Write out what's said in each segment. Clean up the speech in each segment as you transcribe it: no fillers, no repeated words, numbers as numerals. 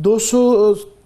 200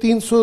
300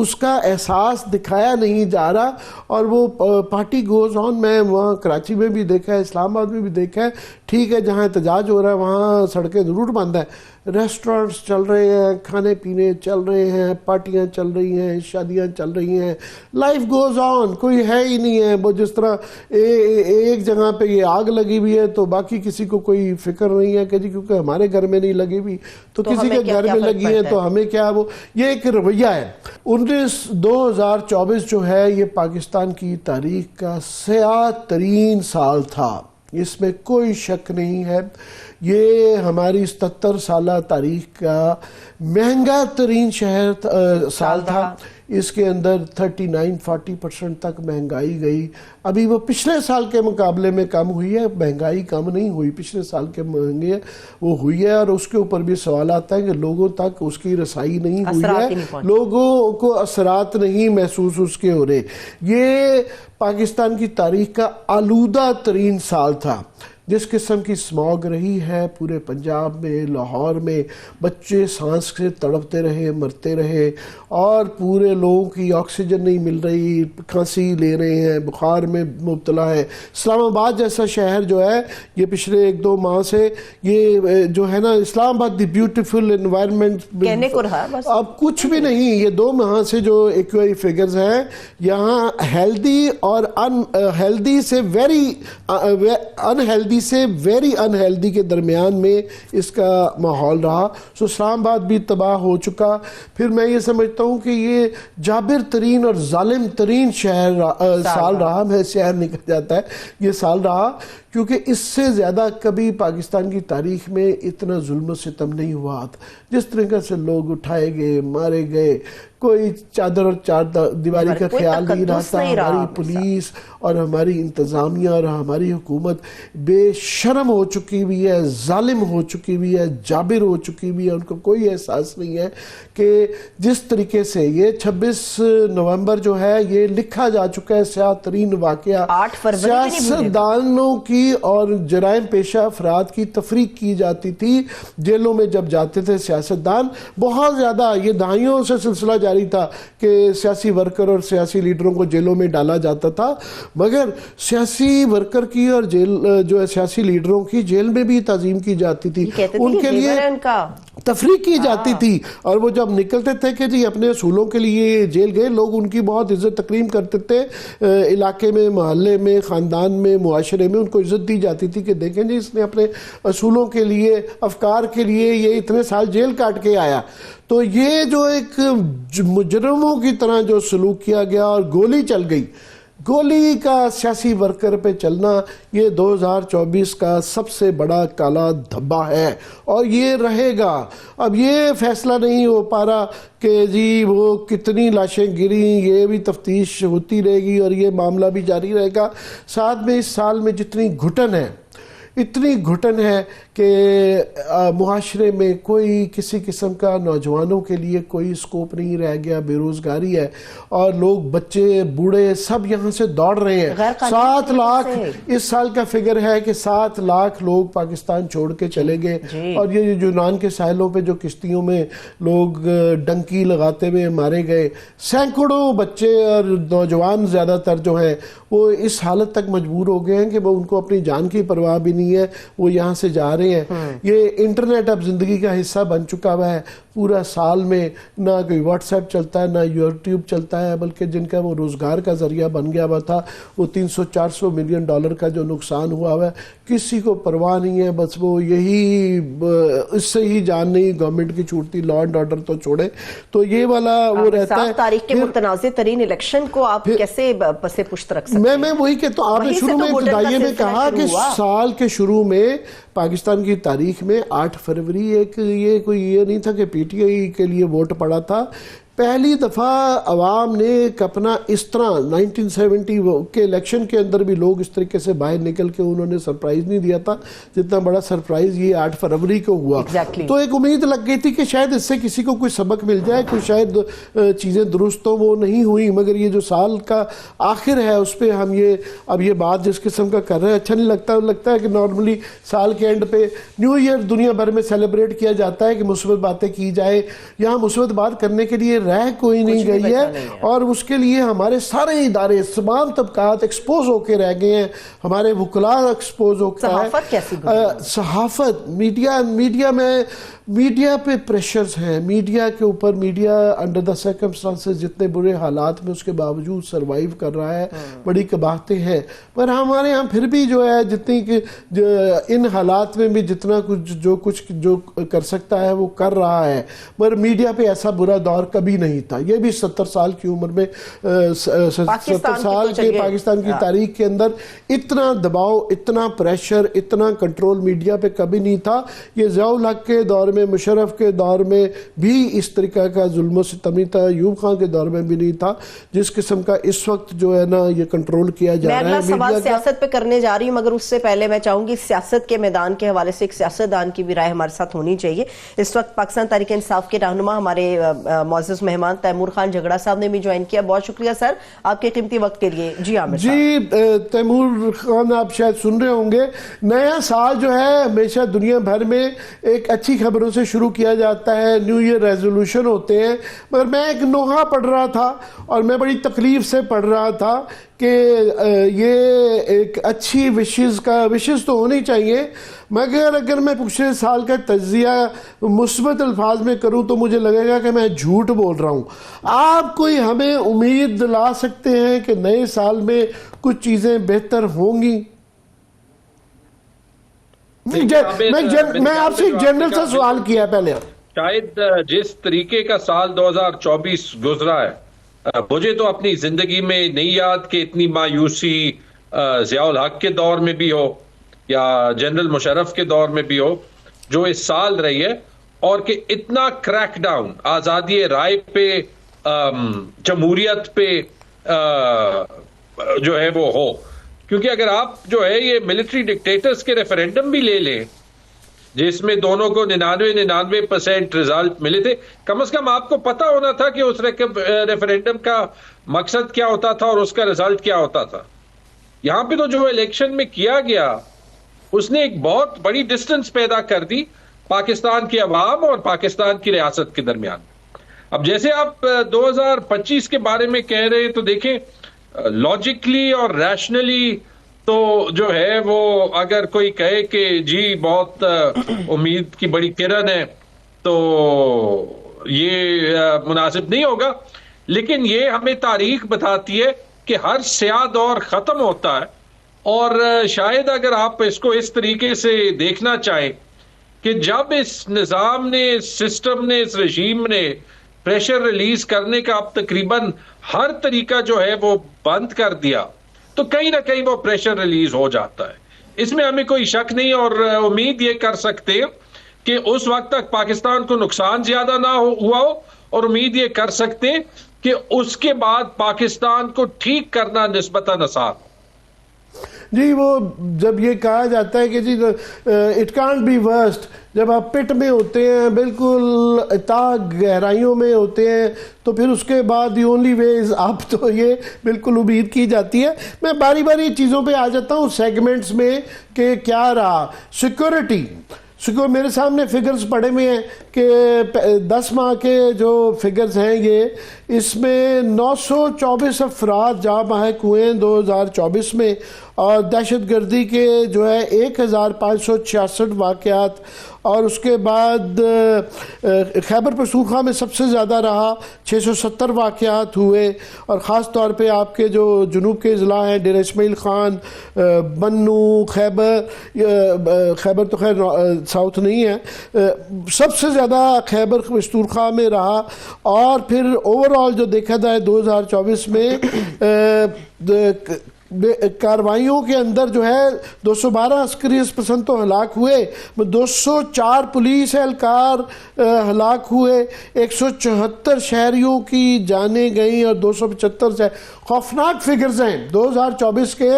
اس کا احساس دکھایا نہیں جا رہا، اور وہ پارٹی گوز آن. میں وہاں کراچی میں بھی دیکھا ہے، اسلام آباد میں بھی دیکھا ہے. ٹھیک ہے، جہاں احتجاج ہو رہا ہے وہاں سڑکیں ضرور بند ہیں، ریسٹورنٹس چل رہے ہیں، کھانے پینے چل رہے ہیں، پارٹیاں چل رہی ہیں، شادیاں چل رہی ہیں، لائف گوز آن. کوئی ہے ہی نہیں ہے وہ جس طرح ایک جگہ پہ یہ آگ لگی ہوئی ہے تو باقی کسی کو کوئی فکر نہیں ہے کہ جی کیونکہ ہمارے گھر میں نہیں لگی ہوئی تو کسی کے گھر میں لگی ہے تو ہمیں کیا. وہ یہ ایک رویہ ہے. 2024 جو ہے یہ پاکستان کی تاریخ کا سیاہ ترین سال تھا، اس میں کوئی شک نہیں ہے. یہ ہماری 77 سالہ تاریخ کا مہنگا ترین سال تھا. اس کے اندر 39-40% تک مہنگائی گئی. ابھی وہ پچھلے سال کے مقابلے میں کم ہوئی ہے، مہنگائی کم نہیں ہوئی، پچھلے سال کے مہنگی وہ ہوئی ہے. اور اس کے اوپر بھی سوال آتا ہے کہ لوگوں تک اس کی رسائی نہیں ہوئی ہے، لوگوں کو اثرات نہیں محسوس اس کے ہو رہے. یہ پاکستان کی تاریخ کا آلودہ ترین سال تھا. جس قسم کی اسماگ رہی ہے پورے پنجاب میں، لاہور میں، بچے سانس سے تڑپتے رہے، مرتے رہے، اور پورے لوگوں کی آکسیجن نہیں مل رہی، کھانسی لے رہے ہیں، بخار میں مبتلا ہے. اسلام آباد جیسا شہر جو ہے یہ پچھلے 1-2 ماہ سے یہ جو ہے نا اسلام آباد دی بیوٹیفل انوائرمنٹ کہنے کو رہا بس اب کچھ بھی نہیں. یہ 2 ماہ سے جو ایکوئی فگرز ہیں یہاں ہیلدی اور ہیلدی سے ویری انہیلدی کے درمیان میں اس کا ماحول رہا. سو اسلام آباد بھی تباہ ہو چکا. پھر میں یہ سمجھتا ہوں کہ یہ جابر ترین اور ظالم ترین سال رہا. میں شہر نکل جاتا ہے یہ سال رہا کیونکہ اس سے زیادہ کبھی پاکستان کی تاریخ میں اتنا ظلم و ستم نہیں ہوا. جس طریقے سے لوگ اٹھائے گئے، مارے گئے، کوئی چادر اور چار دیواری کا خیال نہیں رہتا. ہماری پولیس اور ہماری انتظامیہ اور ہماری حکومت بے شرم ہو چکی ہوئی ہے، ظالم ہو چکی ہوئی ہے، جابر ہو چکی ہوئی ہے. ان کو کوئی احساس نہیں ہے کہ جس طریقے سے یہ 26 نومبر جو ہے یہ لکھا جا چکا ہے سیاہ ترین واقعہ. سیاستدانوں کی اور جرائم پیشہ افراد کی تفریق کی جاتی تھی. جیلوں میں جب جاتے تھے سیاستدان بہت زیادہ، یہ دہائیوں سے سلسلہ جاری تھا کہ سیاسی ورکر اور سیاسی لیڈروں کو جیلوں میں ڈالا جاتا تھا، مگر سیاسی ورکر کی اور جو ہے سیاسی لیڈروں کی جیل میں بھی تعظیم کی جاتی تھی، ان کے لیے تفریق کی جاتی تھی. اور وہ جب نکلتے تھے کہ جی اپنے اصولوں کے لیے جیل گئے، لوگ ان کی بہت عزت تکریم کرتے تھے. علاقے میں، محلے میں، خاندان میں، معاشرے میں ان کو عزت دی جاتی تھی کہ دیکھیں جی اس نے اپنے اصولوں کے لیے، افکار کے لیے یہ اتنے سال جیل کاٹ کے آیا. تو یہ جو ایک مجرموں کی طرح جو سلوک کیا گیا اور گولی چل گئی، گولی کا سیاسی ورکر پہ چلنا، یہ 2024 کا سب سے بڑا کالا دھبا ہے اور یہ رہے گا. اب یہ فیصلہ نہیں ہو پا رہا کہ جی وہ کتنی لاشیں گریں، یہ بھی تفتیش ہوتی رہے گی اور یہ معاملہ بھی جاری رہے گا. ساتھ میں اس سال میں جتنی گھٹن ہے، اتنی گھٹن ہے کہ معاشرے میں کوئی کسی قسم کا نوجوانوں کے لیے کوئی سکوپ نہیں رہ گیا. بے روزگاری ہے اور لوگ، بچے، بوڑھے سب یہاں سے دوڑ رہے ہیں. 7 لاکھ اس سال کا فگر ہے کہ 7 لاکھ لوگ پاکستان چھوڑ کے چلے گئے. اور یہ یونان کے ساحلوں پہ جو کشتیوں میں لوگ ڈنکی لگاتے ہوئے مارے گئے، سینکڑوں بچے اور نوجوان زیادہ تر جو ہیں وہ اس حالت تک مجبور ہو گئے ہیں کہ وہ ان کو اپنی جان کی پرواہ بھی نہیں ہے، وہ یہاں سے جا رہے ہیں. یہ انٹرنیٹ اب زندگی کا حصہ بن چکا ہوا ہے. پورا سال میں نہ کوئی واٹس ایپ چلتا ہے، نہ یوٹیوب چلتا ہے، بلکہ جن کا وہ روزگار کا ذریعہ بن گیا ہوا تھا، وہ $300-400 ملین کا جو نقصان ہوا ہوا ہے کسی کو پرواہ نہیں ہے. بس وہ یہی اس سے ہی جان نہیں گورنمنٹ کی چھوٹتی، لا اینڈ آرڈر تو چھوڑے. تو یہ والا وہ رہتا ہے. تاریخ کے متنازع ترین الیکشن کو آپ کیسے پس پشت رکھ سکتے ہیں؟ میں وہی کہتا ہوں، آپ نے شروع میں ابتدائیے میں کہا کہ سال کے شروع میں پاکستان کی تاریخ میں 8 فروری یہ کوئی یہ نہیں تھا کہ پی ٹی آئی کے لیے ووٹ پڑا تھا. پہلی دفعہ عوام نے اپنا اس طرح 1970 کے الیکشن کے اندر بھی لوگ اس طریقے سے باہر نکل کے انہوں نے سرپرائز نہیں دیا تھا جتنا بڑا سرپرائز یہ 8 فروری کو ہوا. تو ایک امید لگ گئی تھی کہ شاید اس سے کسی کو کوئی سبق مل جائے، کوئی شاید چیزیں درست ہوں، وہ نہیں ہوئی. مگر یہ جو سال کا آخر ہے اس پہ ہم اب یہ بات جس قسم کا کر رہے ہیں اچھا نہیں لگتا. لگتا ہے کہ نارملی سال کے اینڈ پہ نیو ایئر دنیا بھر میں سیلیبریٹ کیا جاتا ہے کہ مثبت باتیں کی جائے. یہاں مثبت بات کرنے کے لیے رہ کوئی نہیں گئی ہے، اور اس کے لیے ہمارے سارے ادارے، تمام طبقات ایکسپوز ہو کے رہ گئے ہیں، ہمارے وکلاء ایکسپوز ہو گئے ہیں۔ صحافت کیسی صحافت، میڈیا پہ پریشرز ہیں، میڈیا کے اوپر، میڈیا انڈر دا سرکمسٹانسز جتنے برے حالات میں اس کے باوجود سروائیو کر رہا ہے، بڑی قباحتیں ہیں، پر ہمارے ہاں پھر بھی جو ہے جتنی کہ ان حالات میں بھی جتنا کچھ جو کر سکتا ہے وہ کر رہا ہے، مگر میڈیا پہ ایسا برا دور کبھی نہیں تھا۔ یہ بھی 70 سال کی عمر میں، 70 سال کے پاکستان کی تاریخ کے اندر اتنا دباؤ، اتنا پریشر، اتنا کنٹرول میڈیا پہ کبھی نہیں تھا۔ یہ ضیاء الحق کے دور میں، مشرف کے دور میں بھی اس طریقہ کا ظلم و ستم نہیں تھا، ایوب خان کے دور میں بھی نہیں تھا، جس قسم کا اس وقت جو ہے نا یہ کنٹرول کیا جا رہا ہے۔ میں اگلا سوال سیاست پہ کرنے جا رہی ہوں، مگر اس سے پہلے میں چاہوں گی سیاست کے میدان کے حوالے سے ایک سیاستدان کی بھی رائے ہمارے ساتھ ہونی چاہیے۔ اس وقت پاکستان تحریک انصاف کے رہنما ہمارے معزز مہمان تیمور خان جھگڑا صاحب نے بھی جوائن کیا۔ بہت شکریہ سر آپ کے قیمتی وقت کے لیے۔ جی عامر صاحب۔ جی تیمور خان، آپ شاید سن رہے ہوں گے، نیا سال جو ہے ہمیشہ دنیا بھر میں ایک اچھی خبروں سے شروع کیا جاتا ہے، نیو ایئر ریزولوشن ہوتے ہیں، مگر میں ایک نوحہ پڑھ رہا تھا اور میں بڑی تکلیف سے پڑھ رہا تھا کہ یہ ایک اچھی وشز تو ہونی چاہیے، مگر اگر میں پچھلے سال کا تجزیہ مثبت الفاظ میں کروں تو مجھے لگے گا کہ میں جھوٹ بول رہا ہوں۔ آپ کوئی ہمیں امید دلا سکتے ہیں کہ نئے سال میں کچھ چیزیں بہتر ہوں گی؟ میں آپ سے ایک جنرل سا سوال کیا پہلے۔ شاید جس طریقے کا سال 2024 گزرا ہے، مجھے تو اپنی زندگی میں نہیں یاد کہ اتنی مایوسی ضیاء الحق کے دور میں بھی ہو یا جنرل مشرف کے دور میں بھی ہو جو اس سال رہی ہے، اور کہ اتنا کریک ڈاؤن آزادی رائے پہ، جمہوریت پہ جو ہے وہ ہو۔ کیونکہ اگر آپ جو ہے یہ ملٹری ڈکٹیٹرز کے ریفرینڈم بھی لے لیں جس میں دونوں کو 99% رزلٹ ملے تھے، کم از کم آپ کو پتا ہونا تھا کہ اس ریفرینڈم کا مقصد کیا ہوتا تھا اور اس کا رزلٹ کیا ہوتا تھا۔ یہاں پہ تو جو الیکشن میں کیا گیا اس نے ایک بہت بڑی ڈسٹنس پیدا کر دی پاکستان کے عوام اور پاکستان کی ریاست کے درمیان۔ اب جیسے آپ 2025 کے بارے میں کہہ رہے ہیں تو دیکھیں لاجکلی اور ریشنلی تو جو ہے وہ اگر کوئی کہے کہ جی بہت امید کی بڑی کرن ہے تو یہ مناسب نہیں ہوگا، لیکن یہ ہمیں تاریخ بتاتی ہے کہ ہر سیاہ دور ختم ہوتا ہے، اور شاید اگر آپ اس کو اس طریقے سے دیکھنا چاہیں کہ جب اس نظام نے، اس سسٹم نے، اس رژیم نے پریشر ریلیز کرنے کا اب تقریباً ہر طریقہ جو ہے وہ بند کر دیا، تو کہیں نہ کہیں وہ پریشر ریلیز ہو جاتا ہے۔ اس میں ہمیں کوئی شک نہیں، اور امید یہ کر سکتے ہیں کہ اس وقت تک پاکستان کو نقصان زیادہ نہ ہوا ہو، اور امید یہ کر سکتے ہیں کہ اس کے بعد پاکستان کو ٹھیک کرنا نسبتاً آسان ہو۔ جی وہ جب یہ کہا جاتا ہے کہ جی اٹ کانٹ بی ورسٹ، جب آپ پٹ میں ہوتے ہیں، بالکل اتنا گہرائیوں میں ہوتے ہیں، تو پھر اس کے بعد دی اونلی ویز آپ تو یہ بالکل امید کی جاتی ہے۔ میں باری باری چیزوں پہ آ جاتا ہوں سیگمنٹس میں کہ کیا رہا۔ سیکورٹی میرے سامنے فگرز پڑے ہوئے ہیں کہ 10 ماہ کے جو فگرز ہیں یہ، اس میں 924 افراد جاں بحق ہوئے ہیں 2024 میں، اور دہشت گردی کے جو ہے 1566 واقعات، اور اس کے بعد خیبر پختونخوا میں سب سے زیادہ رہا، 670 واقعات ہوئے، اور خاص طور پہ آپ کے جو جنوب کے اضلاع ہیں، ڈیرہ اسماعیل خان، بنو، خیبر تو خیر ساؤتھ نہیں ہے، سب سے زیادہ خیبر پختونخوا میں رہا۔ اور پھر اوور آل جو دیکھا جائے 2024 میں کارروائیوں کے اندر جو ہے 212 عسکری پسند تو ہلاک ہوئے، 204 پولیس اہلکار ہلاک ہوئے، 174 شہریوں کی جانیں گئیں، اور 275 سے خوفناک فگرز ہیں 2024 کے۔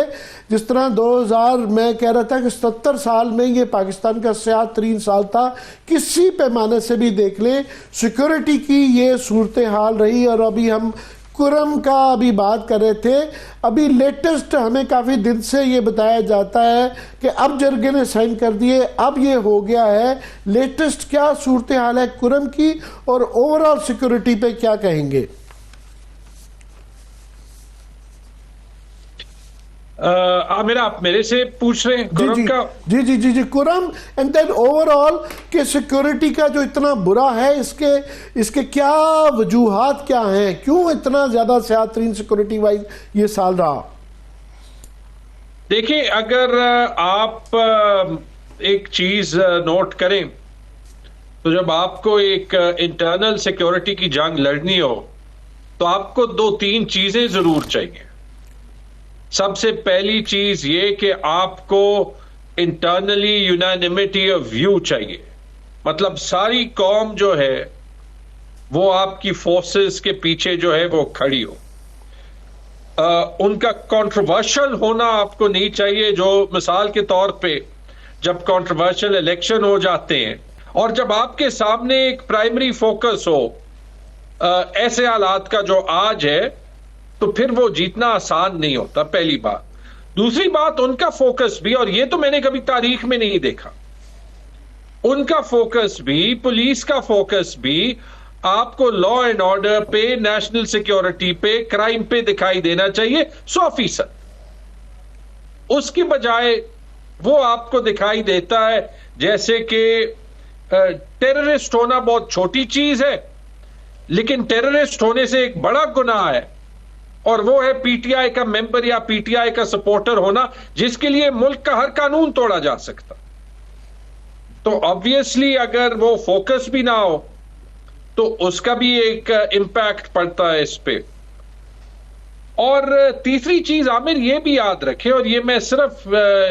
جس طرح 2000 میں کہہ رہا تھا کہ 70 سال میں یہ پاکستان کا سیاہ ترین سال تھا، کسی پیمانے سے بھی دیکھ لیں سیکورٹی کی یہ صورتحال رہی، اور ابھی ہم کرم کا ابھی بات کر رہے تھے. ابھی لیٹسٹ ہمیں کافی دن سے یہ بتایا جاتا ہے کہ اب جرگے نے سائن کر دیے, اب یہ ہو گیا ہے. لیٹسٹ کیا صورتحال ہے کرم کی, اور اوور آل سیکورٹی پہ کیا کہیں گے؟ عامر آپ میرے سے پوچھ رہے ہیں کرم کا؟ جی جی جی جی کرم, اینڈ دین اوور آل کہ سیکورٹی کا جو اتنا برا ہے, اس کے کیا وجوہات کیا ہیں, کیوں اتنا زیادہ سیاہ ترین سیکورٹی وائز یہ سال رہا؟ دیکھیں, اگر آپ ایک چیز نوٹ کریں تو جب آپ کو ایک انٹرنل سیکورٹی کی جنگ لڑنی ہو تو آپ کو 2-3 چیزیں ضرور چاہیے. سب سے پہلی چیز یہ کہ آپ کو انٹرنلی یونانیمٹی آف ویو چاہیے, مطلب ساری قوم جو ہے وہ آپ کی فورسز کے پیچھے جو ہے وہ کھڑی ہو. ان کا کنٹروورشل ہونا آپ کو نہیں چاہیے, جو مثال کے طور پہ جب کنٹروورشل الیکشن ہو جاتے ہیں اور جب آپ کے سامنے ایک پرائمری فوکس ہو ایسے حالات کا جو آج ہے, تو پھر وہ جیتنا آسان نہیں ہوتا, پہلی بات. دوسری بات, ان کا فوکس بھی, اور یہ تو میں نے کبھی تاریخ میں نہیں دیکھا, ان کا فوکس بھی, پولیس کا فوکس بھی آپ کو لا اینڈ آرڈر پہ, نیشنل سیکیورٹی پہ, کرائم پہ دکھائی دینا چاہیے 100%. اس کی بجائے وہ آپ کو دکھائی دیتا ہے جیسے کہ ٹیررسٹ ہونا بہت چھوٹی چیز ہے, لیکن ٹیررسٹ ہونے سے ایک بڑا گناہ ہے, اور وہ ہے پی ٹی آئی کا ممبر یا پی ٹی آئی کا سپورٹر ہونا, جس کے لیے ملک کا ہر قانون توڑا جا سکتا. تو obviously اگر وہ فوکس بھی نہ ہو تو اس کا بھی ایک امپیکٹ پڑتا ہے اس پہ. اور تیسری چیز عامر یہ بھی یاد رکھے, اور یہ میں صرف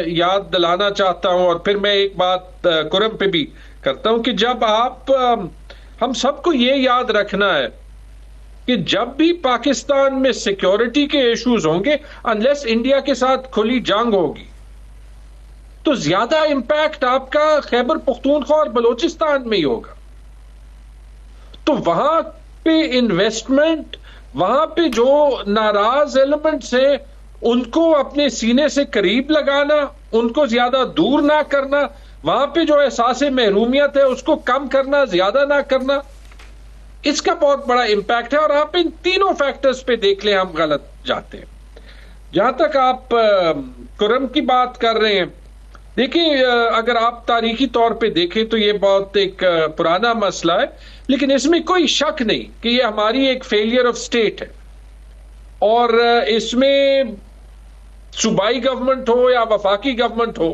یاد دلانا چاہتا ہوں, اور پھر میں ایک بات کرم پہ بھی کرتا ہوں, کہ جب آپ, ہم سب کو یہ یاد رکھنا ہے کہ جب بھی پاکستان میں سیکیورٹی کے ایشوز ہوں گے, انلیس انڈیا کے ساتھ کھلی جنگ ہوگی, تو زیادہ امپیکٹ آپ کا خیبر پختونخوا اور بلوچستان میں ہی ہوگا. تو وہاں پہ انویسٹمنٹ, وہاں پہ جو ناراض ایلیمنٹس ہیں ان کو اپنے سینے سے قریب لگانا, ان کو زیادہ دور نہ کرنا, وہاں پہ جو احساس محرومیت ہے اس کو کم کرنا, زیادہ نہ کرنا, اس کا بہت بڑا امپیکٹ ہے. اور آپ ان تینوں فیکٹرز پہ دیکھ لیں, ہم غلط جاتے ہیں. جہاں تک آپ کرم کی بات کر رہے ہیں, دیکھیں اگر آپ تاریخی طور پہ دیکھیں تو یہ بہت ایک پرانا مسئلہ ہے, لیکن اس میں کوئی شک نہیں کہ یہ ہماری ایک فیلئر آف اسٹیٹ ہے, اور اس میں صوبائی گورنمنٹ ہو یا وفاقی گورنمنٹ ہو,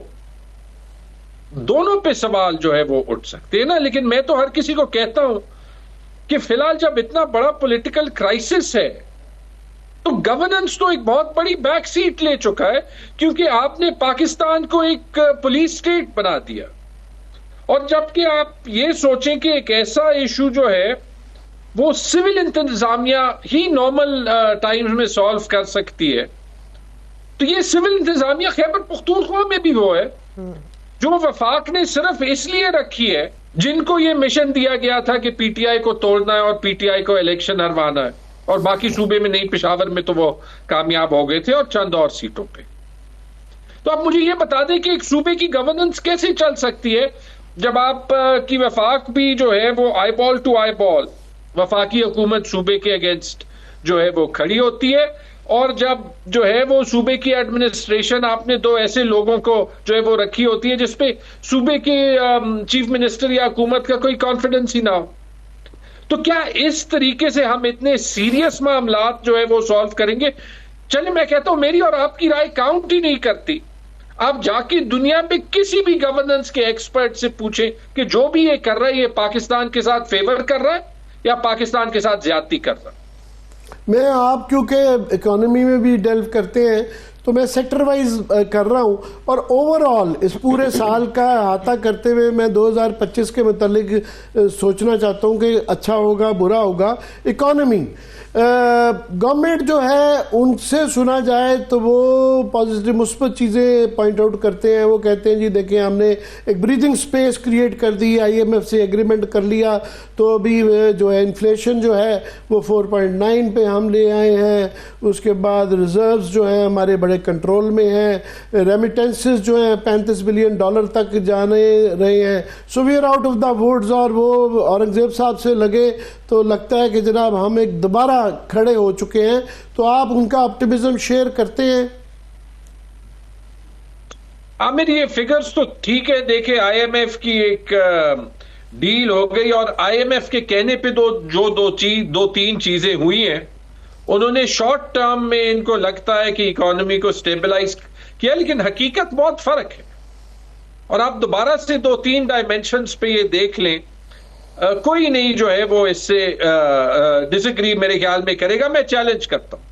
دونوں پہ سوال جو ہے وہ اٹھ سکتے ہیں نا. لیکن میں تو ہر کسی کو کہتا ہوں کہ فی الحال جب اتنا بڑا پولیٹیکل کرائسس ہے تو گورننس تو ایک بہت بڑی بیک سیٹ لے چکا ہے, کیونکہ آپ نے پاکستان کو ایک پولیس سٹیٹ بنا دیا. اور جبکہ آپ یہ سوچیں کہ ایک ایسا ایشو جو ہے وہ سول انتظامیہ ہی نارمل ٹائمز میں سالو کر سکتی ہے, تو یہ سول انتظامیہ خیبر پختونخوا میں بھی وہ ہے جو وفاق نے صرف اس لیے رکھی ہے, جن کو یہ مشن دیا گیا تھا کہ پی ٹی آئی کو توڑنا ہے اور پی ٹی آئی کو الیکشن ہروانا ہے, اور باقی صوبے میں نہیں, پشاور میں تو وہ کامیاب ہو گئے تھے اور چند اور سیٹوں پہ. تو آپ مجھے یہ بتا دیں کہ ایک صوبے کی گورننس کیسے چل سکتی ہے جب آپ کی وفاق بھی جو ہے وہ آئی بال ٹو آئی بال وفاقی حکومت صوبے کے اگینسٹ جو ہے وہ کھڑی ہوتی ہے, اور جب جو ہے وہ صوبے کی ایڈمنسٹریشن آپ نے 2 ایسے لوگوں کو جو ہے وہ رکھی ہوتی ہے جس پہ صوبے کے چیف منسٹر یا حکومت کا کوئی کانفیڈنس ہی نہ ہو. تو کیا اس طریقے سے ہم اتنے سیریس معاملات جو ہے وہ سالو کریں گے؟ چلیں میں کہتا ہوں میری اور آپ کی رائے کاؤنٹ ہی نہیں کرتی. آپ جا کے دنیا میں کسی بھی گورننس کے ایکسپرٹ سے پوچھیں کہ جو بھی یہ کر رہا ہے یہ پاکستان کے ساتھ فیور کر رہا ہے یا پاکستان کے ساتھ زیادتی کر رہا ہے. میں آپ کیونکہ اکانومی میں بھی ڈیلو کرتے ہیں تو میں سیکٹر وائز کر رہا ہوں، اور اوور آل اس پورے سال کا احاطہ کرتے ہوئے میں 2025 کے متعلق سوچنا چاہتا ہوں کہ اچھا ہوگا برا ہوگا. اکانومی گورنمنٹ جو ہے ان سے سنا جائے تو وہ پازیٹیو مثبت چیزیں پوائنٹ آؤٹ کرتے ہیں. وہ کہتے ہیں جی دیکھیں ہم نے ایک بریدنگ سپیس کریٹ کر دی، IMF سے ایگریمنٹ کر لیا، تو ابھی جو ہے انفلیشن جو ہے وہ 4.9 پہ ہم لے آئے ہیں. اس کے بعد ریزروز جو ہیں ہمارے بڑے کنٹرول میں ہیں، ریمیٹنسز جو ہیں $35 بلین تک جانے رہے ہیں. So we are out of the woods. اور وہ اورنگزیب صاحب سے لگے تو لگتا ہے کہ جناب ہم ایک دوبارہ کھڑے ہو چکے ہیں. تو آپ ان کا آپٹیمزم شیئر کرتے ہیں؟ عامر یہ فگرز تو ٹھیک ہے، دیکھیں IMF کی ایک ڈیل ہو گئی، اور IMF کے کہنے پہ دو تین چیزیں ہوئی ہیں. انہوں نے شارٹ ٹرم میں ان کو لگتا ہے کہ اکانومی کو سٹیبلائز کیا، لیکن حقیقت بہت فرق ہے. اور آپ دوبارہ سے 2-3 ڈائمینشنز پہ یہ دیکھ لیں، کوئی نہیں جو ہے وہ اس سے ڈس ایگری میرے خیال میں کرے گا. میں چیلنج کرتا ہوں.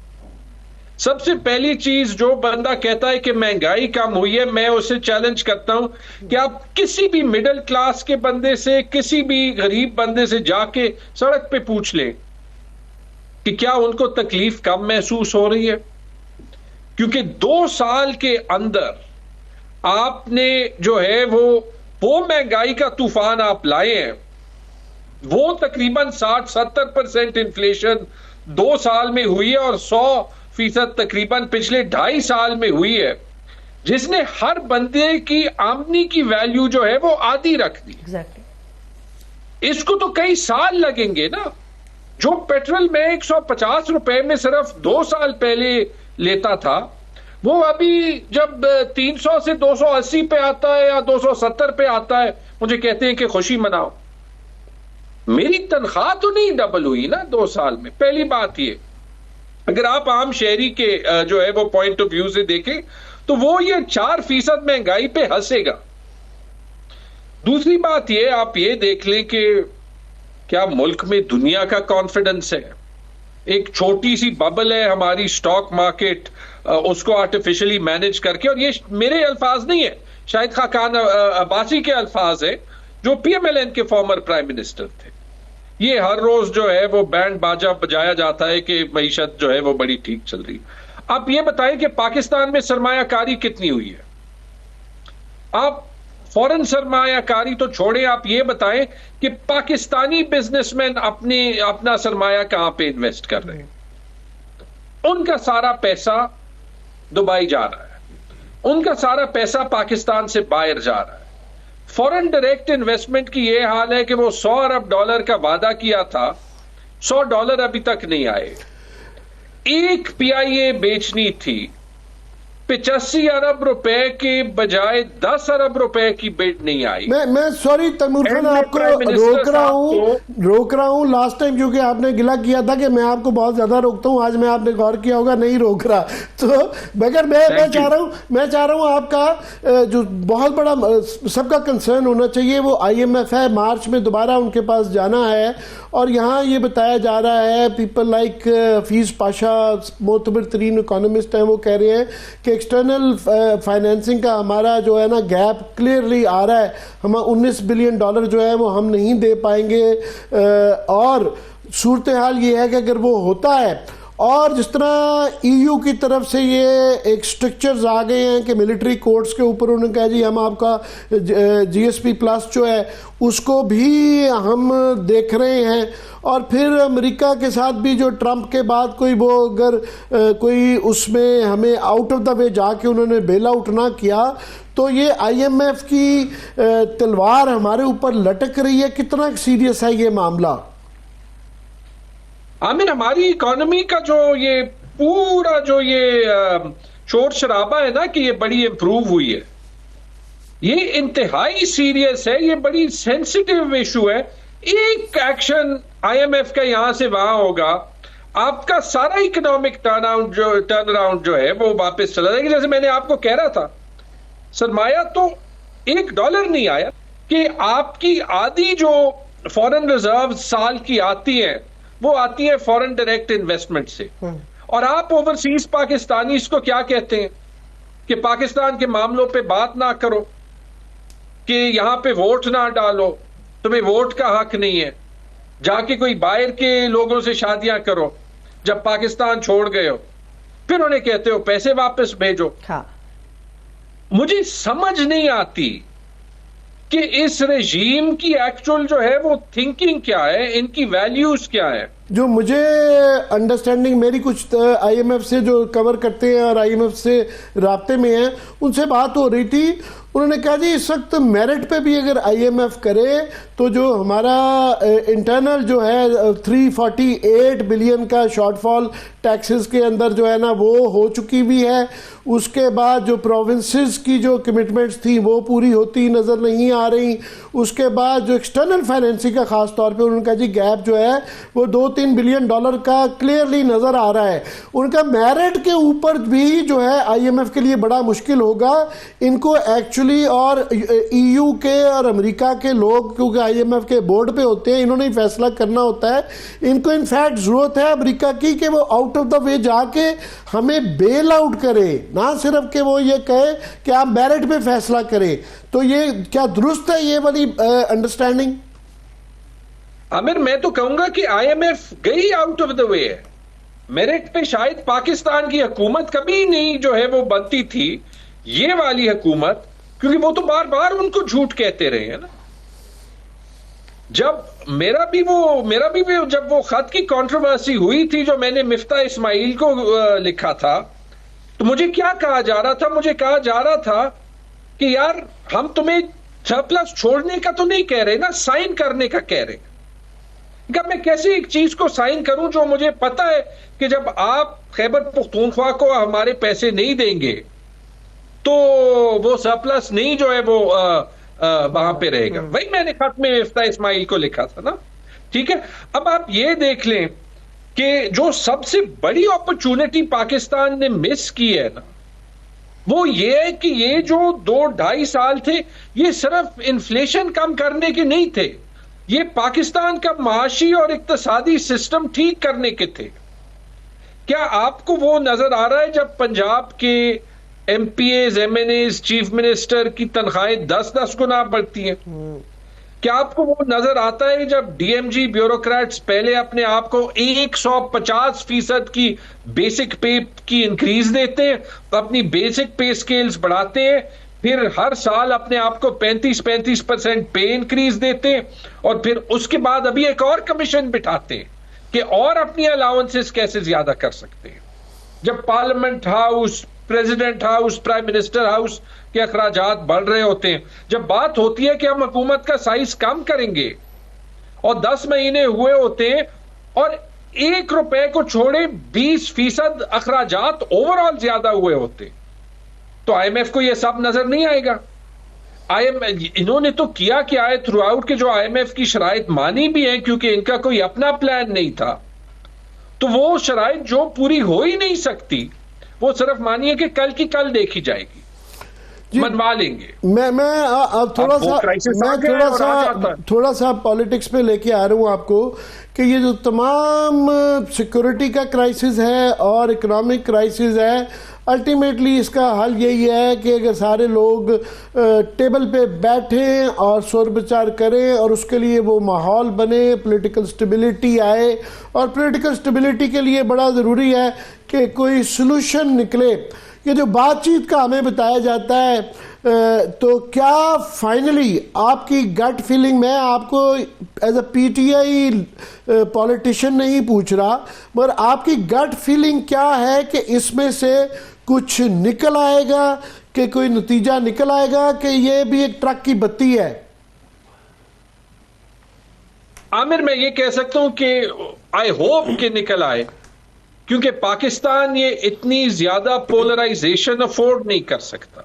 سب سے پہلی چیز، جو بندہ کہتا ہے کہ مہنگائی کم ہوئی ہے، میں اسے چیلنج کرتا ہوں کہ آپ کسی بھی مڈل کلاس کے بندے سے، کسی بھی غریب بندے سے جا کے سڑک پہ پوچھ لیں کہ کیا ان کو تکلیف کم محسوس ہو رہی ہے. کیونکہ 2 سال کے اندر آپ نے جو ہے وہ مہنگائی کا طوفان آپ لائے ہیں. وہ تقریباً 60-70% انفلیشن 2 سال میں ہوئی ہے، اور 100% تقریباً پچھلے 2.5 سال میں ہوئی ہے، جس نے ہر بندے کی آمدنی کی ویلیو جو ہے وہ آدھی رکھ دی. اس کو تو کئی سال لگیں گے نا. جو پیٹرول میں 150 روپے میں صرف 2 سال پہلے لیتا تھا، وہ ابھی جب 300 سے 280 پہ آتا ہے یا 270 پہ آتا ہے، مجھے کہتے ہیں کہ خوشی مناؤ. میری تنخواہ تو نہیں ڈبل ہوئی نا 2 سال میں. پہلی بات یہ، اگر آپ عام شہری کے جو ہے وہ پوائنٹ آف ویو سے دیکھیں تو وہ یہ 4% مہنگائی پہ ہنسے گا. دوسری بات یہ، آپ یہ دیکھ لیں کہ کیا ملک میں دنیا کا کانفیڈنس ہے. ایک چھوٹی سی ببل ہے ہماری سٹاک مارکیٹ، اس کو آرٹیفیشلی مینج کر کے، اور یہ میرے الفاظ نہیں ہے، شاہد خاقان عباسی کے الفاظ ہیں جو PMLN کے فارمر پرائم منسٹر تھے. یہ ہر روز جو ہے وہ بینڈ باجا بجایا جاتا ہے کہ معیشت جو ہے وہ بڑی ٹھیک چل رہی. آپ یہ بتائیں کہ پاکستان میں سرمایہ کاری کتنی ہوئی ہے؟ آپ فورن سرمایہ کاری تو چھوڑیں، آپ یہ بتائیں کہ پاکستانی بزنس مین اپنا سرمایہ کہاں پہ انویسٹ کر رہے ہیں؟ ان کا سارا پیسہ دبئی جا رہا ہے، ان کا سارا پیسہ پاکستان سے باہر جا رہا ہے. فورن ڈائریکٹ انویسٹمنٹ کی یہ حال ہے کہ وہ $100 ارب کا وعدہ کیا تھا، $100 ابھی تک نہیں آئے. ایک PIA بیچنی تھی 85 ارب روپے کے بجائے 10 ارب روپے کی بڈ نہیں آئی. میں سوری تیمور خان آپ کو روک رہا ہوں. لاسٹ ٹائم جو کہ آپ نے گلہ کیا تھا کہ میں آپ کو بہت زیادہ روکتا ہوں، آج میں آپ نے غور کیا ہوگا نہیں روک رہا. تو مگر میں چاہ رہا ہوں آپ کا جو بہت بڑا سب کا کنسرن ہونا چاہیے وہ IMF ہے. مارچ میں دوبارہ ان کے پاس جانا ہے، اور یہاں یہ بتایا جا رہا ہے، پیپل لائک حفیظ پاشا معتبر ترین اکانومسٹ ہیں، وہ کہہ رہے ہیں کہ ایکسٹرنل فائنینسنگ کا ہمارا جو ہے نا گیپ کلیئرلی آ رہا ہے. ہم $19 بلین جو ہے وہ ہم نہیں دے پائیں گے. اور صورتحال یہ ہے کہ اگر وہ ہوتا ہے، اور جس طرح EU کی طرف سے یہ ایک سٹرکچرز آ گئے ہیں کہ ملٹری کورٹس کے اوپر انہوں نے کہا جی ہم آپ کا GSP+ جو ہے اس کو بھی ہم دیکھ رہے ہیں. اور پھر امریکہ کے ساتھ بھی جو ٹرمپ کے بعد کوئی وہ اگر کوئی اس میں ہمیں آؤٹ آف دا وے جا کے انہوں نے بیل آؤٹ نہ کیا تو یہ IMF کی تلوار ہمارے اوپر لٹک رہی ہے. کتنا سیریس ہے یہ معاملہ؟ عامر، ہماری اکانومی کا جو یہ پورا جو یہ شور شرابہ ہے نا کہ یہ بڑی امپروو ہوئی ہے، یہ انتہائی سیریس ہے، یہ بڑی سینسٹیو ایشو ہے. ایک ایکشن IMF کا یہاں سے وہاں ہوگا، آپ کا سارا اکنامک ٹرن اراؤنڈ جو ہے وہ واپس چلا جائے گا. جیسے میں نے آپ کو کہہ رہا تھا، سرمایہ تو $1 نہیں آیا کہ آپ کی آدھی جو فورن ریزرو سال کی آتی ہیں وہ آتی ہے فورن ڈائریکٹ انویسٹمنٹ سے. اور آپ اوورسیز پاکستانی اس کو کیا کہتے ہیں؟ کہ پاکستان کے معاملوں پہ بات نہ کرو، کہ یہاں پہ ووٹ نہ ڈالو، تمہیں ووٹ کا حق نہیں ہے، جا کے کوئی باہر کے لوگوں سے شادیاں کرو، جب پاکستان چھوڑ گئے ہو پھر انہیں کہتے ہو پیسے واپس بھیجو. مجھے سمجھ نہیں آتی کہ اس رژیم کی ایکچول جو ہے وہ تھنکنگ کیا ہے، ان کی ویلیوز کیا ہے. جو مجھے انڈرسٹینڈنگ میری کچھ آئی ایم ایف سے جو کور کرتے ہیں اور آئی ایم ایف سے رابطے میں ہیں، ان سے بات ہو رہی تھی، انہوں نے کہا جی اس وقت میرٹ پہ بھی اگر آئی ایم ایف کرے تو جو ہمارا انٹرنل جو ہے 348 بلین کا شارٹ فال ٹیکسز کے اندر جو ہے نا وہ ہو چکی بھی ہے، اس کے بعد جو پروونسز کی جو کمٹمنٹس تھیں وہ پوری ہوتی نظر نہیں آ رہی، اس کے بعد جو ایکسٹرنل فائنینسنگ کا خاص طور پہ انہوں نے کہا جی گیپ جو ہے وہ $2-3 بلین کا کلیئرلی نظر آ رہا ہے. ان کا میرٹ کے اوپر بھی جو ہے آئی ایم ایف کے لیے بڑا مشکل ہوگا ان کو ایکچولی، اور ای یو کے اور امریکہ کے لوگ کیونکہ آئی ایم ایف کے بورڈ پہ ہوتے ہیں، انہوں نے فیصلہ کرنا ہوتا ہے. ان کو انفیکٹ ضرورت ہے امریکہ کی کہ وہ آؤٹ آف دا وے جا کے ہمیں بیل آؤٹ کرے، نہ صرف کہ وہ یہ کہے کہ آپ میرٹ پہ فیصلہ کریں. تو یہ کیا درست ہے یہ والی انڈرسٹینڈنگ؟ عامر میں تو کہوں گا کہ آئی ایم ایف گئی آؤٹ آف دا وے ہے. میرٹ پہ شاید پاکستان کی حکومت کبھی نہیں جو ہے وہ بنتی تھی، یہ والی حکومت، کیونکہ وہ تو بار بار ان کو جھوٹ کہتے رہے ہیں نا. جب میرا بھی جب وہ خط کی کنٹروورسی ہوئی تھی جو میں نے مفتاح اسماعیل کو لکھا تھا، تو مجھے کیا کہا جا رہا تھا؟ مجھے کہا جا رہا تھا کہ یار ہم تمہیں سرپلس چھوڑنے کا تو نہیں کہہ رہے نا، سائن کرنے کا کہہ رہے. کہ میں کیسے ایک چیز کو سائن کروں جو مجھے پتا ہے کہ جب آپ خیبر پختونخوا کو ہمارے پیسے نہیں دیں گے تو وہ سرپلس نہیں جو ہے وہ وہاں پہ رہے گا. وہی میں نے خط میں مفتاح اسماعیل کو لکھا تھا نا. ٹھیک ہے، اب آپ یہ دیکھ لیں کہ جو سب سے بڑی اپرچونٹی پاکستان نے مس کی ہے نا، وہ یہ ہے کہ یہ جو 2-2.5 سال تھے یہ صرف انفلیشن کم کرنے کے نہیں تھے، یہ پاکستان کا معاشی اور اقتصادی سسٹم ٹھیک کرنے کے تھے. کیا آپ کو وہ نظر آ رہا ہے جب پنجاب کے M P As, M N As, chief minister کی تنخواہیں 10 گنا بڑھتی ہیں؟ کیا آپ کو وہ نظر آتا ہے جب ڈی ایم جی بیوروکریٹس پہلے اپنے آپ کو 150% کی بیسک پے کی انکریز دیتے ہیں، اپنی بیسک پے سکیلز بڑھاتے ہیں، پھر ہر سال اپنے آپ کو 35% پے انکریز دیتے ہیں، اور پھر اس کے بعد ابھی ایک اور کمیشن بٹھاتے ہیں کہ اور اپنی الاؤنسز کیسے زیادہ کر سکتے ہیں. جب parliament house, president house, prime minister house کے اخراجات بڑھ رہے ہوتے ہیں، جب بات ہوتی ہے کہ ہم حکومت کا سائز کم کریں گے اور 10 مہینے ہوئے ہوتے ہیں اور $1 کو چھوڑے 20% اخراجات اوور آل زیادہ ہوئے ہوتے، تو آئی ایم ایف کو یہ سب نظر نہیں آئے گا. انہوں نے تو کیا ہے تھرو آؤٹ کہ جو آئی ایم ایف کی شرائط مانی بھی ہیں کیونکہ ان کا کوئی اپنا پلان نہیں تھا، تو وہ شرائط جو پوری ہو ہی نہیں سکتی وہ صرف مانیے کہ کل کی کل دیکھی جائے گی، منوا لیں گے. میں اب تھوڑا سا پالیٹکس پہ لے کے آ رہا ہوں آپ کو کہ یہ جو تمام سیکورٹی کا کرائسس ہے اور اکنامک کرائسس ہے، الٹیمیٹلی اس کا حل یہی ہے کہ اگر سارے لوگ ٹیبل پہ بیٹھیں اور سور بچار کریں اور اس کے لیے وہ ماحول بنے، پولیٹیکل سٹیبلٹی آئے، اور پولیٹیکل سٹیبلٹی کے لیے بڑا ضروری ہے کہ کوئی سلوشن نکلے. یہ جو بات چیت کا ہمیں بتایا جاتا ہے، تو کیا فائنلی آپ کی گٹ فیلنگ، میں آپ کو as a P T I politician نہیں پوچھ رہا، مگر آپ کی گٹ فیلنگ کیا ہے کہ اس میں سے کچھ نکل آئے گا، کہ کوئی نتیجہ نکل آئے گا، کہ یہ بھی ایک ٹرک کی بتی ہے؟ عامر میں یہ کہہ سکتا ہوں کہ آئی ہوپ کہ نکل آئے، کیونکہ پاکستان یہ اتنی زیادہ پولرائزیشن افورڈ نہیں کر سکتا،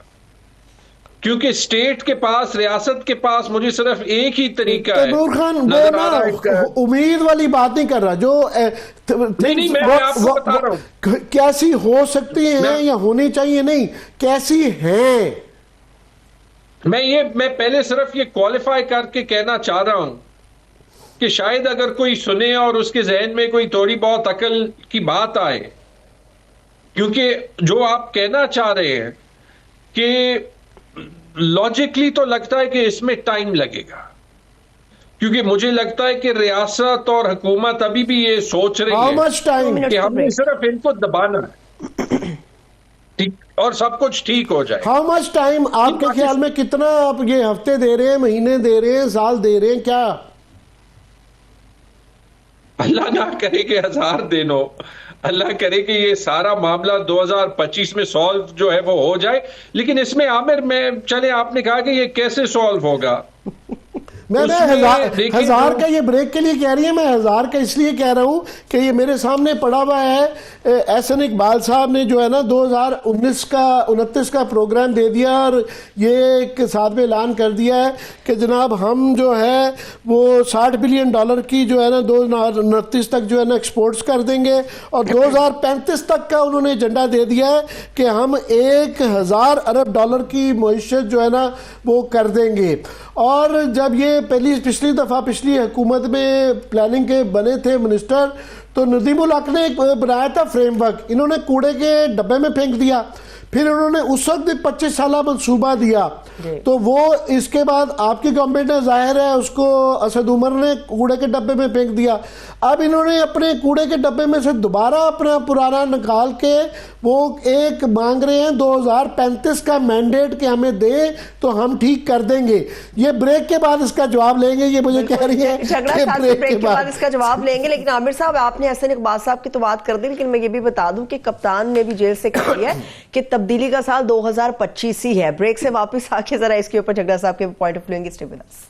کیونکہ اسٹیٹ کے پاس، ریاست کے پاس مجھے صرف ایک ہی طریقہ ہے. نور خان امید والی بات نہیں کر رہا، جو نہیں میں آپ کو بتا رہا ہوں کیسی ہو سکتی ہیں یا ہونی چاہیے، نہیں کیسی ہیں. میں پہلے صرف یہ کوالیفائی کر کے کہنا چاہ رہا ہوں کہ شاید اگر کوئی سنے اور اس کے ذہن میں کوئی تھوڑی بہت عقل کی بات آئے، کیونکہ جو آپ کہنا چاہ رہے ہیں کہ لاجکلی تو لگتا ہے کہ اس میں ٹائم لگے گا، کیونکہ مجھے لگتا ہے کہ ریاست اور حکومت ابھی بھی یہ سوچ رہی ہے کہ ہم نے صرف ان کو دبانا ہے اور سب کچھ ٹھیک ہو جائے. ہاؤ مچ ٹائم آپ کے خیال میں کتنا آپ یہ ہفتے دے رہے ہیں، مہینے دے رہے ہیں، سال دے رہے ہیں، کیا؟ اللہ نہ کرے کہ 1000 دن ہو، اللہ کرے کہ یہ سارا معاملہ 2025 میں سالو جو ہے وہ ہو جائے. لیکن اس میں عامر چلے آپ نے کہا کہ یہ کیسے سالو ہوگا، میں 1000 کا یہ بریک کے لیے کہہ رہی ہے، میں 1000 کا اس لیے کہہ رہا ہوں کہ یہ میرے سامنے پڑا ہوا ہے، احسن اقبال صاحب نے جو ہے نا 2029 کا پروگرام دے دیا اور یہ ایک ساتھ میں اعلان کر دیا ہے کہ جناب ہم جو ہے وہ $60 بلین کی جو ہے نا 2029 تک جو ہے نا ایکسپورٹس کر دیں گے، اور 2035 تک کا انہوں نے ایجنڈا دے دیا ہے کہ ہم $1000 ارب کی معیشت جو ہے نا وہ کر دیں گے. اور جب یہ پچھلی دفعہ پچھلی حکومت میں پلاننگ کے بنے تھے منسٹر، تو ندیم الحق نے ایک بنایا تھا فریم ورک، انہوں نے کوڑے کے ڈبے میں پھینک دیا، پھر انہوں نے اس وقت 25 سالہ منصوبہ دیا، تو وہ اس کے بعد آپ کی گورنمنٹ نے ظاہر ہے اس کو اسد عمر نے کوڑے کے ڈبے میں پھینک دیا. اب انہوں نے اپنے کوڑے کے ڈبے میں سے دوبارہ اپنا پرانا نکال کے وہ ایک مانگ رہے ہیں 2035 کا مینڈیٹ کہ ہمیں دے تو ہم ٹھیک کر دیں گے. یہ بریک کے بعد اس کا جواب لیں گے، یہ مجھے کہہ رہی ہے بریک کے بعد اس کا جواب لیں گے. لیکن عامر صاحب آپ نے احسن اقبال صاحب کی تو بات کر دی، لیکن میں یہ بھی بتا دوں کہ کپتان نے بھی جیل سے کہا ہے کہ تبدیلی کا سال 2025 ہی ہے. بریک سے واپس آ کے ذرا اس کے اوپر جھگڑا صاحب کے پوائنٹ آف لیں گے. Stay with us.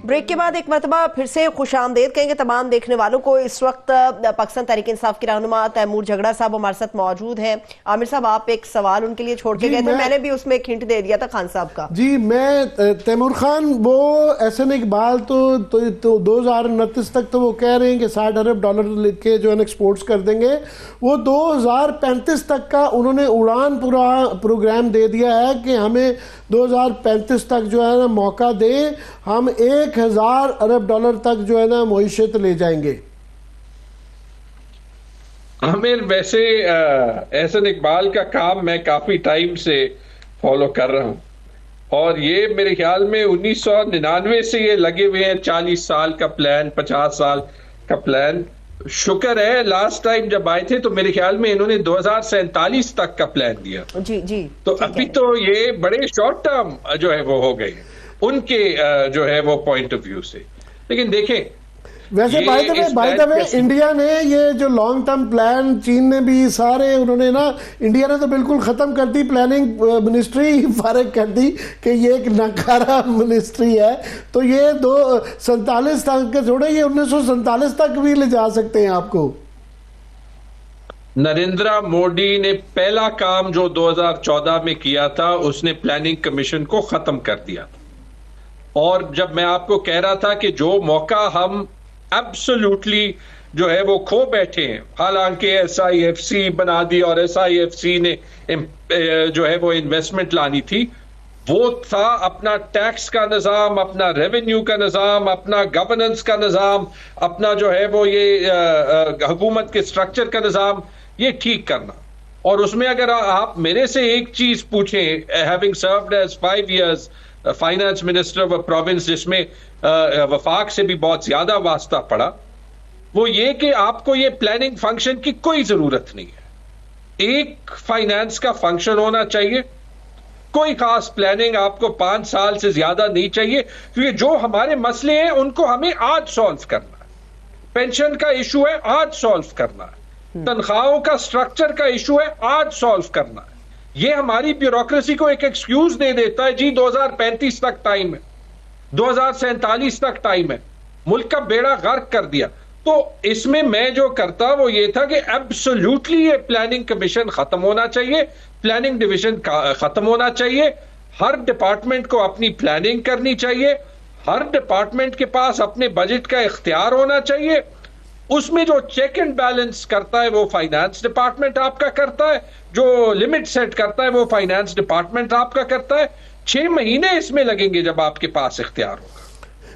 بریک کے بعد ایک مرتبہ پھر سے خوش آمدید کہیں گے تمام دیکھنے والوں کو. اس وقت پاکستان تحریک انصاف کی رہنما تیمور جھگڑا صاحب ہمارے ساتھ موجود ہیں. عامر صاحب آپ ایک سوال ان کے لیے چھوڑ کے گئے تھے، میں نے بھی اس میں ایک ہنٹ دے دیا تھا خان صاحب کا. جی میں تیمور خان وہ احسن اقبال تو 2029 تک تو وہ کہہ رہے ہیں کہ $60 ارب لکھ کے جو ہے ایکسپورٹس کر دیں گے. وہ 2035 تک کا انہوں نے اڑان پروگرام دے دیا ہے کہ ہمیں 2035 تک جو ہے نا موقع دیں، ہم $1000 ارب تک جو ہے نا معیشت لے جائیں گے. عامر ویسے احسن اقبال کا کام میں کافی ٹائم سے فالو کر رہا ہوں، اور یہ میرے خیال میں 1999 سے یہ لگے ہوئے ہیں. 40 سال کا پلان، 50 سال کا پلان. شکر ہے لاسٹ ٹائم جب آئے تھے تو میرے خیال میں انہوں نے 2047 تک کا پلان دیا. جی تو ابھی تو یہ بڑے شارٹ ٹرم جو ہے وہ ہو گئے ان کے جو ہے وہ پوائنٹ آف ویو سے. لیکن دیکھیں ویسے بائی دا وے انڈیا نے یہ جو لانگ ٹرم پلان، چین نے بھی سارے انہوں نے نا، انڈیا نے تو بالکل ختم کر دی، پلاننگ منسٹری فارغ کر دی کہ یہ ایک ناکارہ منسٹری ہے. تو یہ 47 تک کے چھوڑے، یہ 1947 تک بھی لے جا سکتے ہیں آپ کو. نریندرا مودی نے پہلا کام جو 2014 میں کیا تھا اس نے پلاننگ کمیشن کو ختم کر دیا تھا. اور جب میں آپ کو کہہ رہا تھا کہ جو موقع ہم ایبسولوٹلی جو ہے وہ کھو بیٹھے ہیں، حالانکہ SIFC بنا دی اور SIFC نے جو ہے وہ انویسٹمنٹ لانی تھی، وہ تھا اپنا ٹیکس کا نظام، اپنا ریونیو کا نظام، اپنا گورننس کا نظام، اپنا جو ہے وہ یہ حکومت کے سٹرکچر کا نظام یہ ٹھیک کرنا. اور اس میں اگر آپ میرے سے ایک چیز پوچھیں، having served as 5 years finance minister of province, جس میں وفاق سے بھی بہت زیادہ واسطہ پڑا، وہ یہ کہ آپ کو یہ پلاننگ فنکشن کی کوئی ضرورت نہیں ہے. ایک فائنانس کا فنکشن ہونا چاہیے، کوئی خاص پلاننگ آپ کو 5 سال سے زیادہ نہیں چاہیے، کیونکہ جو ہمارے مسئلے ہیں ان کو ہمیں آج سالو کرنا ہے. پینشن کا ایشو ہے، آج سالو کرنا ہے. تنخواہوں کا سٹرکچر کا ایشو ہے، آج سالو کرنا ہے. یہ ہماری بیوروکریسی کو ایک ایکسکیوز دے دیتا ہے، جی 2035 تک ٹائم ہے، 2047 تک ٹائم ہے. ملک کا بیڑا غرق کر دیا. تو اس میں میں جو کرتا وہ یہ تھا کہ ایبسولوٹلی یہ پلاننگ کمیشن ختم ہونا چاہیے، پلاننگ ڈویژن ختم ہونا چاہیے. ہر ڈپارٹمنٹ کو اپنی پلاننگ کرنی چاہیے، ہر ڈپارٹمنٹ کے پاس اپنے بجٹ کا اختیار ہونا چاہیے. اس میں جو چیک اینڈ بیلنس کرتا ہے وہ فائنانس ڈپارٹمنٹ آپ کا کرتا ہے، جو لمٹ سیٹ کرتا ہے وہ فائنانس ڈپارٹمنٹ آپ کا کرتا ہے. 6 مہینے اس میں لگیں گے جب آپ کے پاس اختیار ہوگا.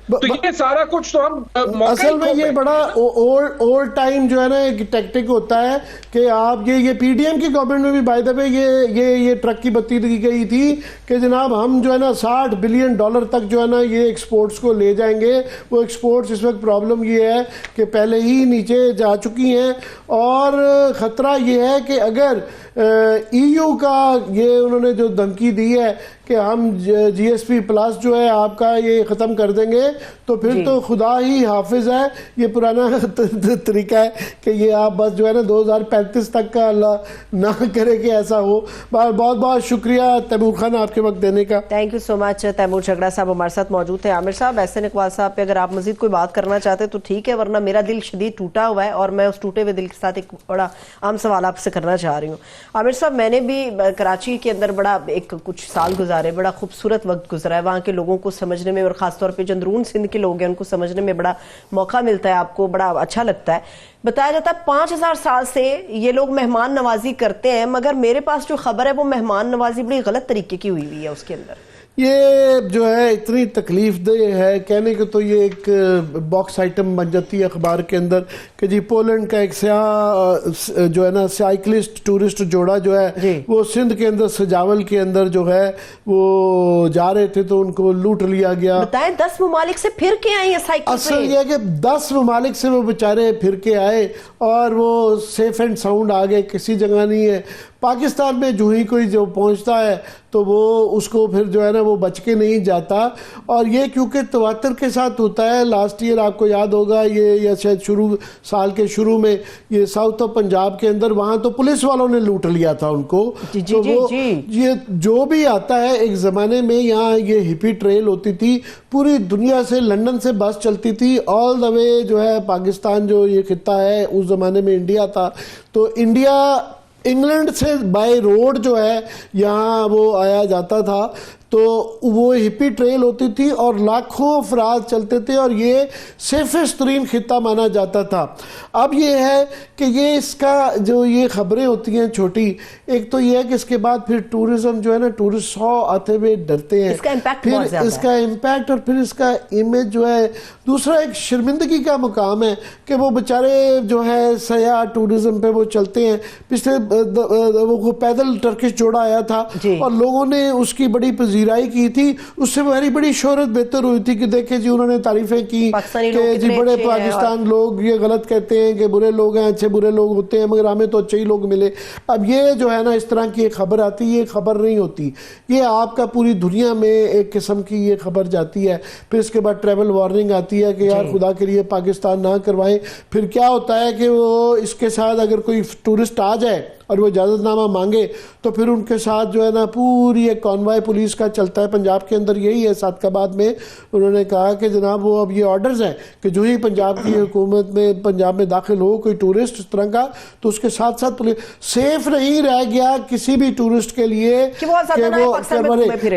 تو یہ سارا کچھ تو ہم اصل میں یہ بڑا اولڈ ٹائم جو ہے نا ایک ٹیکٹک ہوتا ہے کہ آپ یہ پی ڈی ایم کی گورنمنٹ میں بھی بائی دا وے یہ ٹرک کی بتی دی گئی تھی کہ جناب ہم جو ہے نا $60 بلین تک جو ہے نا یہ ایکسپورٹس کو لے جائیں گے. وہ ایکسپورٹس اس وقت پرابلم یہ ہے کہ پہلے ہی نیچے جا چکی ہیں, اور خطرہ یہ ہے کہ اگر ای یو کا یہ انہوں نے جو دھمکی دی ہے کہ ہم جی ایس پی پلس جو ہے آپ کا یہ ختم کر دیں گے, تو پھر تو خدا ہی حافظ ہے. یہ پرانا طریقہ ہے کہ یہ آپ بس جو ہے نا 2035 تک کا اللہ نہ کرے کہ ایسا ہو. بہت بہت شکریہ تیمور خان آپ کے وقت دینے کا. Thank you so much. Taimur Jhagra صاحب ہمارے ساتھ موجود تھے. عامر صاحب, احسن اقبال صاحب پہ اگر آپ مزید کوئی بات کرنا چاہتے تو ٹھیک ہے, ورنہ میرا دل شدید ٹوٹا ہوا ہے اور میں اس ٹوٹے ہوئے دل کے ساتھ ایک بڑا عام سوال آپ سے کرنا چاہ رہی ہوں. عامر صاحب, میں نے بھی کراچی کے اندر بڑا کچھ سال گزارے, بڑا خوبصورت وقت گزرا ہے. وہاں کے لوگوں کو سمجھنے میں, اور خاص طور پہ جو اندرون سندھ کے لوگ ہیں ان کو سمجھنے میں بڑا موقع ملتا ہے, آپ کو بڑا اچھا لگتا ہے. بتایا جاتا ہے 5000 سال سے یہ لوگ مہمان نوازی کرتے ہیں, مگر میرے پاس جو خبر ہے وہ مہمان نوازی بڑی غلط طریقے کی ہوئی ہے اس کے اندر. یہ جو ہے اتنی تکلیف دہ ہے کہنے کو, تو یہ ایک باکس آئٹم بن جاتی ہے اخبار کے اندر کہ جی پولینڈ کا ایک سیاح جو ہے نا سائیکلسٹ ٹورسٹ جوڑا جو ہے وہ سندھ کے اندر سجاول کے اندر جو ہے وہ جا رہے تھے تو ان کو لوٹ لیا گیا. بتائیں 10 ممالک سے پھر کے آئے ہیں سائیکل. اصل یہ ہے کہ 10 ممالک سے وہ بیچارے پھر کے آئے اور وہ سیف اینڈ ساؤنڈ آگے, کسی جگہ نہیں ہے. پاکستان میں جو ہی کوئی جو پہنچتا ہے تو وہ اس کو پھر جو ہے نا وہ بچ کے نہیں جاتا, اور یہ کیونکہ تواتر کے ساتھ ہوتا ہے. لاسٹ ایئر آپ کو یاد ہوگا یہ شاید سال کے شروع میں یہ ساؤتھ آف پنجاب کے اندر وہاں تو پولیس والوں نے لوٹ لیا تھا ان کو. تو وہ یہ جو بھی آتا ہے, ایک زمانے میں یہاں یہ ہپی ٹریل ہوتی تھی, پوری دنیا سے لندن سے بس چلتی تھی آل دا وے جو ہے پاکستان جو یہ خطہ ہے اس زمانے میں انڈیا تھا, تو انڈیا انگلینڈ سے بائی روڈ جو ہے یہاں وہ آیا جاتا تھا. تو وہ ہپی ٹریل ہوتی تھی اور لاکھوں افراد چلتے تھے اور یہ سیفسٹ ترین خطہ مانا جاتا تھا. اب یہ ہے کہ یہ اس کا جو یہ خبریں ہوتی ہیں چھوٹی, ایک تو یہ ہے کہ اس کے بعد پھر ٹورزم جو ہے نا ٹورسٹ 100 آتے ہوئے ڈرتے ہیں, پھر اس کا امپیکٹ اور پھر اس کا امیج جو ہے. دوسرا ایک شرمندگی کا مقام ہے کہ وہ بچارے جو ہے سیاح ٹورزم پہ وہ چلتے ہیں. پچھلے وہ پیدل ٹرکش جوڑا آیا تھا اور لوگوں نے اس کی بڑی پذیرائی کی تھی, اس سے بڑی شہرت بہتر ہوئی تھی کہ دیکھیں جی انہوں نے تعریفیں کی کہ جی بڑے پاکستان لوگ یہ غلط کہتے ہیں کہ برے لوگ ہیں, اچھے برے لوگ ہوتے ہیں, مگر ہمیں تو اچھے ہی لوگ ملے. اب یہ جو ہے نا اس طرح کی ایک خبر آتی, یہ خبر نہیں ہوتی, یہ آپ کا پوری دنیا میں ایک قسم کی یہ خبر جاتی ہے. پھر اس کے بعد ٹریول وارننگ آتی ہے کہ یار خدا کے لیے پاکستان نہ کروائیں. پھر کیا ہوتا ہے کہ وہ اس کے ساتھ اگر کوئی ٹورسٹ آ جائے اور وہ اجازت نامہ مانگے تو پھر ان کے ساتھ جو ہے نا پوری ایک کانوائے پولیس کا چلتا ہے. پنجاب کے اندر یہی ہے, صادقآباد میں انہوں نے کہا کہ جناب وہ اب یہ آرڈرز ہیں کہ جو ہی پنجاب کی حکومت میں پنجاب میں داخل ہو کوئی ٹورسٹ اس طرح کا, تو اس کے ساتھ ساتھ پولیس سیف نہیں رہ گیا کسی بھی ٹورسٹ کے لیے کہ وہ.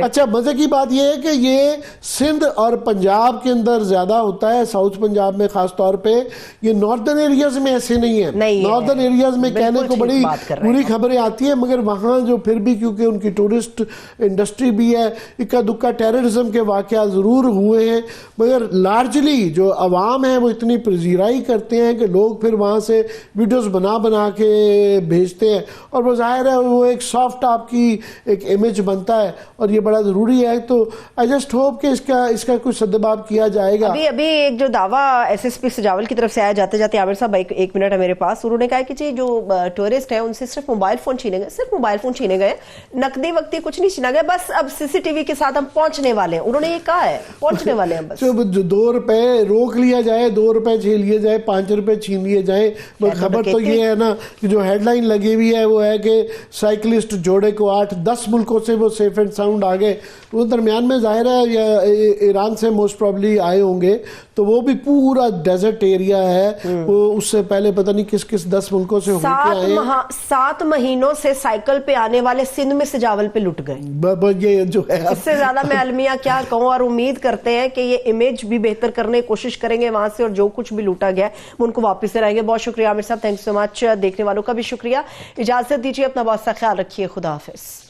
اچھا مزے کی بات یہ ہے کہ یہ سندھ اور پنجاب کے اندر زیادہ ہوتا ہے, ساؤتھ پنجاب میں خاص طور پہ. یہ ناردرن ایریاز میں ایسے نہیں ہے. ناردرن ایریاز میں کہنے کو بڑی بری خبریں آتی ہیں, مگر وہاں جو پھر بھی کیونکہ ان کی ٹورسٹ انڈسٹری بھی ہے, اکا دکا ٹیررزم کے واقعات ضرور ہوئے ہیں, مگر لارجلی جو عوام ہے وہ اتنی پذیرائی کرتے ہیں کہ لوگ پھر وہاں سے ویڈیوز بنا کے بھیجتے ہیں, اور وہ ظاہر ہے وہ ایک سافٹ آپ کی ایک امیج بنتا ہے اور یہ بڑا ضروری ہے. تو آئی جسٹ ہوپ کہ اس کا کچھ سدباب کیا جائے گا. ابھی ایک جو دعویٰ ایس ایس پی سجاول کی طرف سے آیا جاتے جاتے عامر صاحب ایک منٹ ہے میرے پاس, انہوں نے کہا کہ جی جو ٹورسٹ ہیں ان سے صرف موبائل فون چھینے گئے, صرف موبائل فون چھینے گئے, نقدی وقتی کچھ نہیں چھینا گیا, بس اب سی سی ٹی وی کے ساتھ ہم پہنچنے والے ہیں. انہوں نے یہ کہا ہے پہنچنے والے ہیں بس. 2 روپے روک لیا جائے, 2 روپے چھین لیے جائے, 5 روپے چھین لیے جائیں. خبر تو یہ ہے نا کہ جو ہیڈ لائن لگی ہوئی ہے وہ ہے کہ سائیکلسٹ جوڑے کو 8-10 ملکوں سے وہ سیف اینڈ ساؤنڈ آگے. وہ درمیان میں ظاہر ہے ایران سے موسٹ پرابلی آئے ہوں گے, تو وہ بھی پورا ڈیزرٹ ایریا ہے, وہ اس سے پہلے پتہ نہیں کس 10 ملکوں سے ہو کے آئے. 7 مہینوں سے سائیکل پہ آنے والے سندھ میں سجاول پہ لٹ گئے. یہ جو ہے اس سے زیادہ میں المیہ کیا کہوں, اور امید کرتے ہیں کہ یہ امیج بھی بہتر کرنے کی کوشش کریں گے وہاں سے, اور جو کچھ بھی لوٹا گیا وہ ان کو واپس سے لائیں گے. بہت شکریہ عامر صاحب, تھینک یو سو مچ. دیکھنے والوں کا بھی شکریہ. اجازت دیجیے, اپنا بہت سا خیال رکھیے, خدا حافظ.